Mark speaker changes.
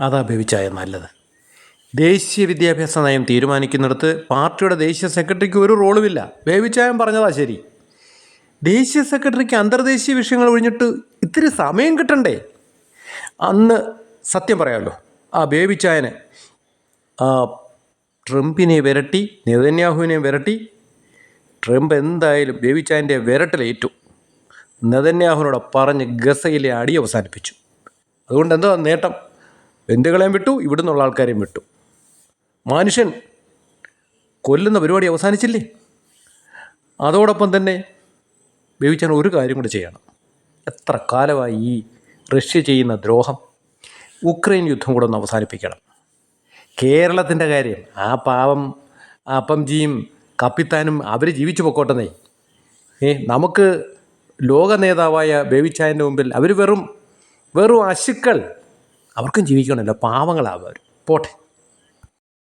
Speaker 1: അതാ ബേബിച്ചായ നല്ലത്. ദേശീയ വിദ്യാഭ്യാസ നയം തീരുമാനിക്കുന്നിടത്ത് പാർട്ടിയുടെ ദേശീയ സെക്രട്ടറിക്ക് ഒരു റോളുമില്ല. ബേബിച്ചായം പറഞ്ഞതാ ശരി. ദേശീയ സെക്രട്ടറിക്ക് അന്തർദേശീയ വിഷയങ്ങൾ ഒഴിഞ്ഞിട്ട് ഇത്തിരി സമയം കിട്ടണ്ടേ? അന്ന് സത്യം പറയാമല്ലോ, ആ ബേബിച്ചായന് ആ ട്രംപിനെ വിരട്ടി, നെതന്യാഹുവിനെ വിരട്ടി. ട്രംപ് എന്തായാലും ബേബിച്ചായൻ്റെ വിരട്ടിലേറ്റു. നെതന്യാഹുവിനോട് പറഞ്ഞ് ഗസയിലെ അടി അവസാനിപ്പിച്ചു. അതുകൊണ്ട് എന്താ നേട്ടം? ബന്ധുക്കളെയും വിട്ടു, ഇവിടുന്നുള്ള ആൾക്കാരെയും വിട്ടു. മനുഷ്യൻ കൊല്ലുന്ന പരിപാടി അവസാനിച്ചില്ലേ? അതോടൊപ്പം തന്നെ ബേബിച്ചാൻ ഒരു കാര്യം കൂടി ചെയ്യണം. എത്ര കാലമായി ഈ റഷ്യ ചെയ്യുന്ന ദ്രോഹം? ഉക്രൈൻ യുദ്ധം കൂടെ ഒന്ന് അവസാനിപ്പിക്കണം. കേരളത്തിൻ്റെ കാര്യം, ആ പാവം അപ്പംജിയും കപ്പിത്താനും അവർ ജീവിച്ചു പൊക്കോട്ടെന്നേ. നമുക്ക് ലോക നേതാവായ ബേബിച്ചായൻ്റെ മുമ്പിൽ അവർ വെറും അശുക്കൾ. അവർക്കും ജീവിക്കണമല്ലോ, പാവങ്ങളാവും അവർ. പോട്ടെ.